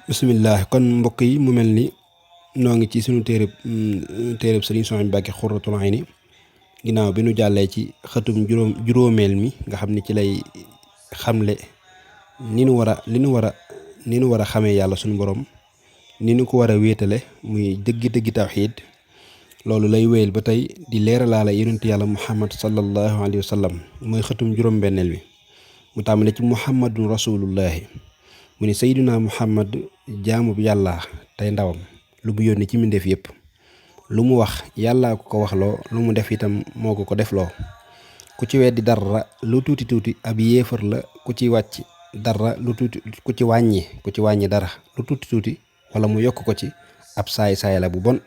bisimilah kon mbokk yi mu mel ni noo ngi ci sunu téereb Sëriñ Suhaybu Mbàkke Xurratul Ayni ginnaaw bi nu jàllee ci xëtum juróomeel mi nga xam ni ci lay xamle ni nu war a ni nu war a xamee yàlla sunu borom ni nu ko war a wéetale muy dëggi tawxiid loolu lay wéyal ba tey di leeralaale yonent yàlla muhammad sallallahu alayhi wa sallam mooy xëtum juróom-benneel bi mu tàmbale ci muhammadun rasulullahi mu ne sayduna muhammad jaamub yàlla tey ndawam lu mu yónni ci mbindeef yépp lu mu wax yàllaa ko waxloo lu mu def itam moo ko defloo ku ci weddi dara lu tuuti tuuti ab yéefar la ku ci wàcc dara lu tuuti ku ci wàññi dara lu tuuti tuuti wala mu yokk ko ci ab saay la bu bon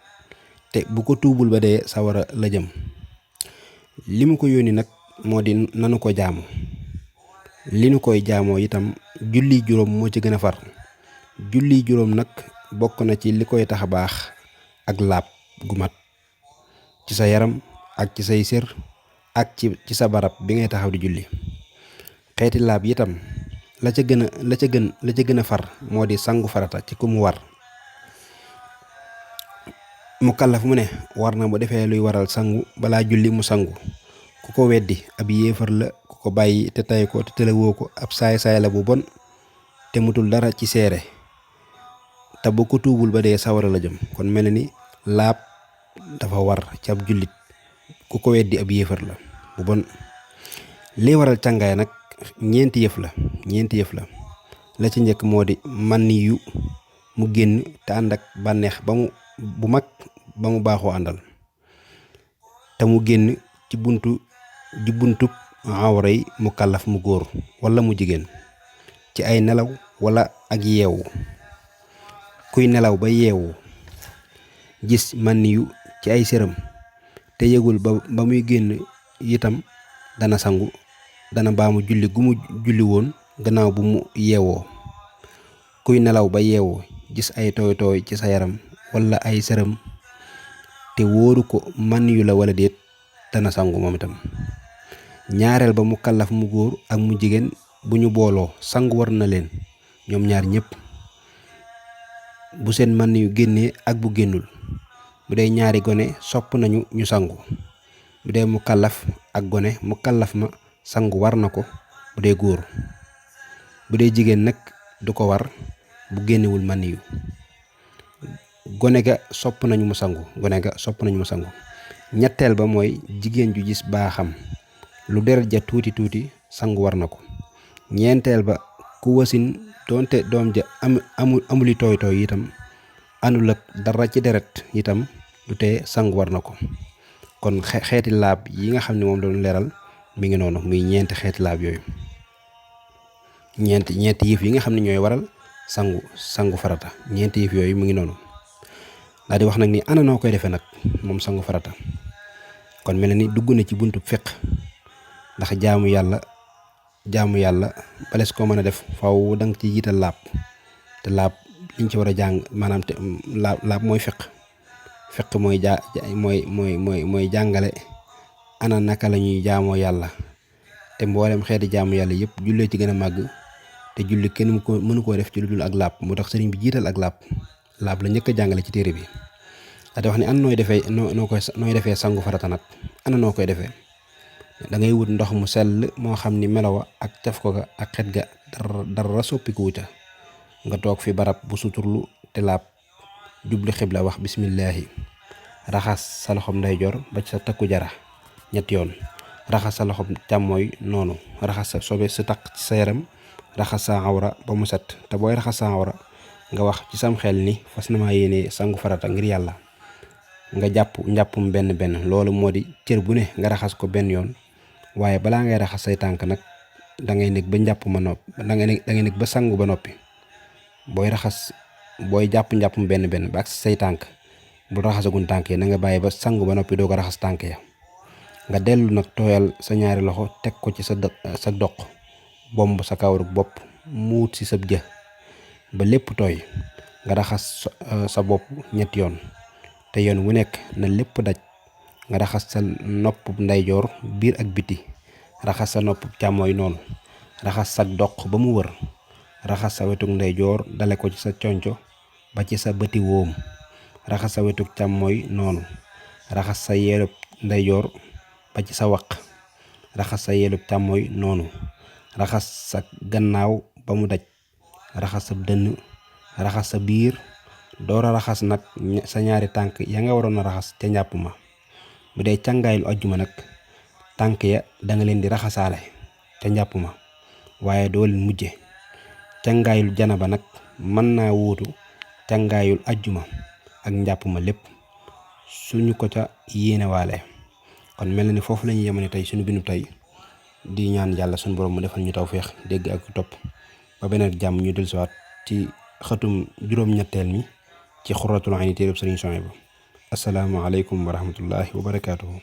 te bu ko tuubul ba dee sawara la jëm li mu ko yónni nag moo di nanu ko jaamu li nu koy jaamoo itam julli juróom moo ci gën a far julli juróom nag bokk na ci li koy tax a baax ak laab gu mat ci sa yaram ak ci say sër ak ci sa barab bi ngay taxaw di julli xeeti laab itam la ca gën a far moo di sangu farata ci ku mu war mu kàllaf mu ne war na bu defee luy waral sangu balaa julli mu sangu ku ko weddi ab yéefar la ku ko bàyyi te tay ko te tëlawoo ko ab saay la bu bon te mutul dara ci seere te bu ko tuubul ba dee sawara la jëm kon mel ni laab dafa war ci ab jullit ku ko weddi ab yéefar la bu bon li waral càngaay nag ñeenti yëf la la ci njëkk moo di mànni yu mu génn te ànd ak bànneex bu mag ba mu baaxoo àndal te mu génn ci buntub awra yi mu kàllaf mu góor wala mu jigéen ci ay nelaw wala ak yeewu kuy nelaw ba yeewu gis mànni yu ci ay séram te yëgul ba muy génn itam dana sangu dana baamu julli gu mu julli woon gannaaw bu mu yeewoo kuy nelaw ba yeewu gis ay tooy tooy ci sa yaram wala ay séram te wóoru ko mànni yu la wala déet dana sangu moom itam ñaareel ba mu kàllaf mu góor ak mu jigéen bu ñu booloo sangu war na leen ñoom ñaar ñépp bu seen mànni yu génnee ak bu génnul bu dee ñaari gone sopp nañu ñu sangu bu dee mu kàllaf ak gone mu kàllaf ma sangu war na ko bu dee góor bu dee jigéen nag du ko war bu génnewul mànni yu gone ga sopp nañu mu sangu ñetteel ba mooy jigéen ju gis baaxam lu deret ja tuuti tuuti sangu war na ko ñeenteel ba ku wasin doonte doom ja amuli tooy tooy itam àndul ak dara ci deret itam du tee sangu war na ko kon xeeti laab yi nga xam ne moom doon leeral mi ngi noonu muy ñeenti xeeti laab yooyu ñeenti yëf yi nga xam ne ñooy waral sangu farata ñeenti yëf yooyu mu ngi noonu daal di wax nag ni ana noo koy defee nag moom sangu farata kon mel na ni dugg na ci buntu fiq ndax jaamu yàlla bales koo mën a def faw da nga ci jiital laab te laab liñ ci war a jàng maanaam te laab mooy fiq mooy jàngale ana naka la ñuy jaamoo yàlla te mboolem xeeti jaamu yàlla yëpp jullee ci gën a màgg te julli kenn mënu koo def ci lu dul ak laab moo tax sëriñ bi jiital ak laab la njëkk a jàngale ci téere bi ate wax ni ana nooy defee sangu farata nag ana noo koy defee da ngay wut ndox mu sell moo xam ni melowa ak caf ko ga ak xet ga dara soppikuwu ca nga toog fi barab bu suturlu te laab jubli xibla wax bismillaahi raxas sa loxob ndeyjoor ba ci sa takku jara ñetti yoon raxas sa loxob càmmooy noonu raxas sa sobe sa taq ci sa yaram raxas sa awra ba mu set te booy raxas sa awra nga wax ci sam xel ni fas na maa yéene sangu farata ngir yàlla nga jàpp njàppum benn loolu moo di cër bu ne nga raxas ko benn yoon waaye balaa ngay raxas say tànk nag dangay nekk ba njàpp ma noppi dangay nekk ba sangu ba noppi booy jàpp njàppum benn ba ak say tànk bu raxasagun tànk yi na nga bàyyi ba sangu ba noppi doo ko raxas tànk ya nga dellu nag tooyal sa ñaari loxo teg ko ci sa doq bomb sa kawruk bopp muut si sab jë ba lépp tooy nga raxas sa bopp ñetti yoon te yoon wu nekk na lépp daj nga raxas sa nopp ndeyjoor biir ak biti raxas sa nopp càmmooy noonu raxas sa doq ba mu wër raxas sa wetuk ndeyjoor dale ko ci sa conco ba ci sa bëti wóom raxas sa wetuk càmmooy noonu raxas sa yeelub ndeyjoor ba ci sa waq raxas sa yeelub càmmooy noonu raxas sa gannaaw ba mu daj raxas sa dënn raxas sa biir door a raxas nag sa ñaari tànk ya nga waroon a raxas ca njàpp ma bu dee càngaaylu ajjuma nag tànk ya da nga leen di raxasaale ca njàpp ma waaye doo leen mujje càngaayul janaba nag mën naa wuutu càngaayul ajjuma ak njàpp ma lépp suñu ko ca yéenewaale kon mel na ni foofu la ñuy yemane tey suñu bindu tey di ñaan yàlla suñu borom mu defal ñu tawféex dégg ak topp ba beneen jàmm ñu dellusiwaat ci xëtum juróom-ñetteel mi ci Xurratul Ayni téereb Sëriñ Suhaybu assalaamu aleykum wa rahmatullahi wa barakaatuhu